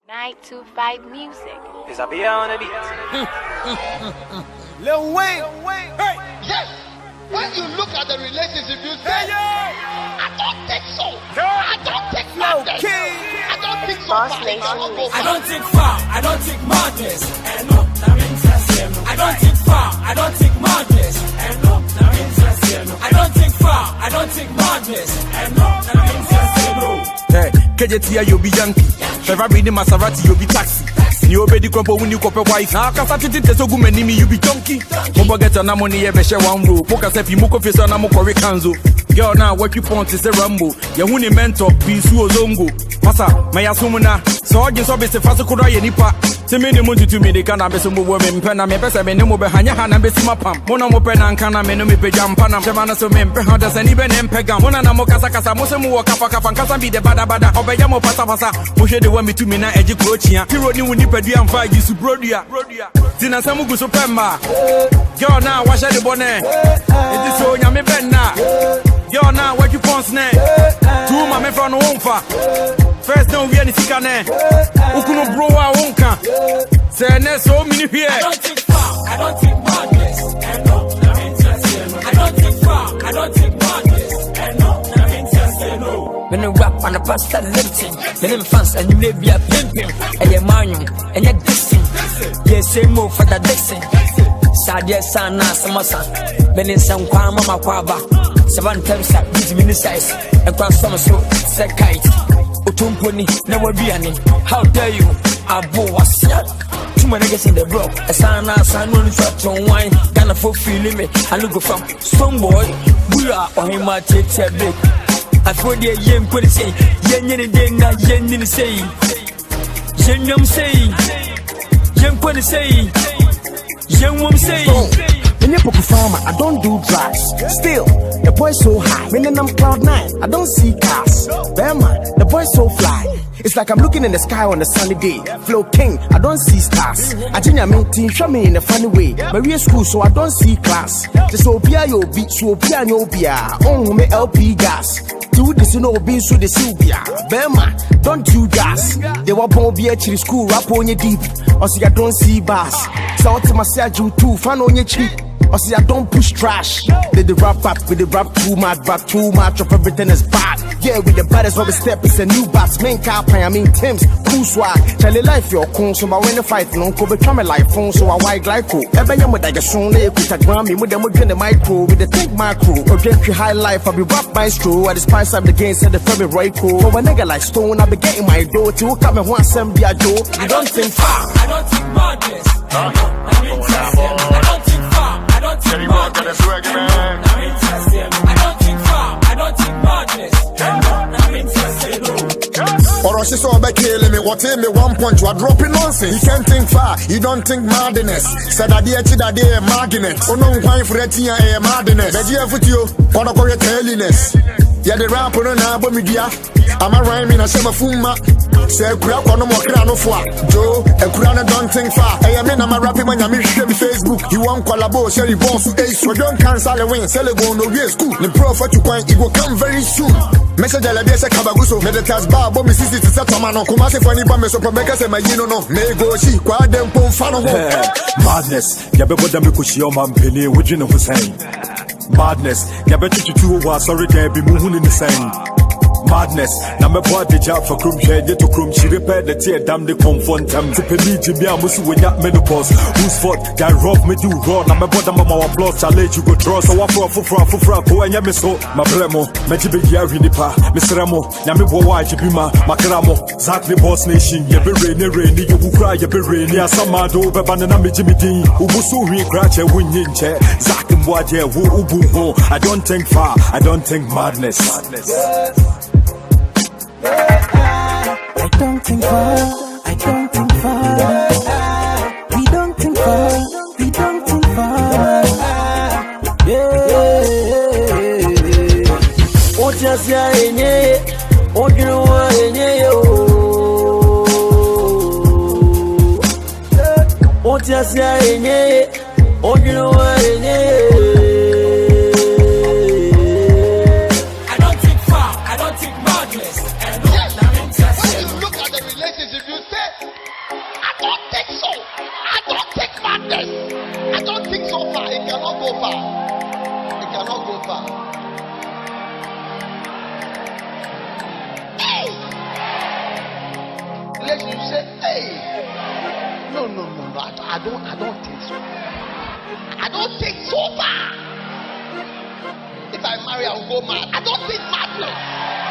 925 Music. Is I be on the beat? Lil Wayne. Hey. Yes. When you look at the relationship, you say, I don't think so. I don't think madness. I don't think so. I don't think far. I don't think madness. And no, I'm interested. I don't think far. I don't think madness. And no, I'm interested. I don't think far. I don't think madness. And no, I'm interested. Hey, KJT, you'll be Yankee. Ferrari, the Maserati, you'll be taxi. You obey crumple when you cop a wife. Now, Casati, so good, many you be junkie. Don't get on money, ever share one rule. Poker Sepi, Moko Face, and Amoko Ricanzo. Girl, now what you want is a rumble. Yahuni mentor, Pisu Zongo. Massa, my Asumuna. So I just obviously fast could I any part. To me, the moon to me, they can't have some women. Penna, me best, I mean, no more behind your hand and Bessima Pam. Monamo Penna and Kana, me no me pejam Panam. Shamana so men, Pehadas and even Pegam. Monamo Casacasa, Mosamu, Kapaka, and Casa be the Bada, Obayamo Pasa, push the one me to me now, Educochia. Hero new Nipedia and Five, you to Brodia. Tina Samugu Supema. Girl, now, wash the bonnet. It is so yummy, Benna. Girl, now, what you want, snake? Two my men from Wonfa. First, no, we are the Sikane. Ukuno bro, I won't come. Say, there's so many here. I don't think far. I don't think madness. And no, I'm interested. I don't think far. I don't think madness. And no, I'm interested. No. When you rap on the pasta lifting, the name fans and you may be a pimping. And you're manium, and you're dissing. Yes, same move for the dissing. Sadia Sana, Samasa. Then in some Mama Quaba. 7 times at this mini size. And cross some so, Zack. Utumponi, never be any. How dare you? Abu was too many niggas in the block. A son, only shot on wine. Gonna fulfill me. I look from Stone Boy. We are on him, I take a big. I thought the young could say, Yen Yen say, Yen Yum say, Yen could say, Yen Wum say. In your farmer, I don't do drugs. Still, the boy's so high. When I'm cloud 9, I don't see cars. Bama, the boy's so fly. It's like I'm looking in the sky on a sunny day. Flow king, I don't see stars. I think I mean team show me in a funny way. Maria school, so I don't see class. Just so Pia yo beat, so Pia no Pia. Oh, me LP gas. Do this, you know, be so the Sylvia. Bama, don't do gas. They were born be at school, rap on your deep. Or see, I don't see bars. So to myself, you too, fan on your cheek. Or see, I don't push trash. They the rap up with the rap too much of everything is bad. Yeah, with the baddest of the step, it's a new box. Main car, I mean Tim's, cool swag. Charlie life, your cool, so I win the fight, no, go become a life phone, so I white glyco. Ever young with like a soon, they put a Grammy with them again the micro, with the tank macro. Or gentry high life, I'll be rap maestro. I despise I'm the game, said the very right cool. For a nigga like Stone, I'll be getting my door. To come and want some Dia Joe. I don't think far, I don't think madness. I'm interested. I don't think far. I don't think madness. I'm interested. I don't think far. I don't think madness. I'm interested. Or she saw by killing me, what in me 1 punch, you are dropping nonsense. You can't think far, you don't think madness. Said that day magnet. Oh no, why for it here a madness. The dear for you, what a telliness. Yeah, the rapper on our media. I'm a rhyming a summer fuma. Say, crap on no more crown of what. Joe, a crown don't think far. I am in a rapping when I'm in Facebook. You want collabo, share your boss to ace. So don't cancel the win, sell a go no real school. The prophet you point, it will come very soon. Message la biasa kabaguso, me the task bar, but me sister to set man on. Kumasi for any bomb, so make us a magino no. May go see, quite them pon fan. Madness, Yabeko Damikushi, your man penny, would you know who's saying? Madness, Yabeti to was sorry, there be moving in the same. Madness, now my boy the job for Krum Shed to Krum, she repaired the tear, damn the confront them to Penny Jimmy Amusu when that menopause. Who's fault? That rough me do raw, now my bottom of our blood, I'll let you go draw. So I for go and Yamiso, my bremo, Mejibi Yarinipa, Mr. Ramo, Yami Boy, Jibima, Makaramo, Zack the boss nation, you be rainy, you will cry, you be rainy, as some mad over Banana Jimmy Dean, Ubusu, we scratch a winning chair, Zack and Boye, who I don't think far, I don't think madness. I don't think far, I don't think far. We don't think far, we don't think far. Yeah. Oh, just yeah, oh, you know what, oh, just yeah, oh, you know what, I don't think far, I don't think madness. And Yes. When you look at the relationship, you say, I don't think so. I don't think so far. If I marry, I will go mad. I don't think madness.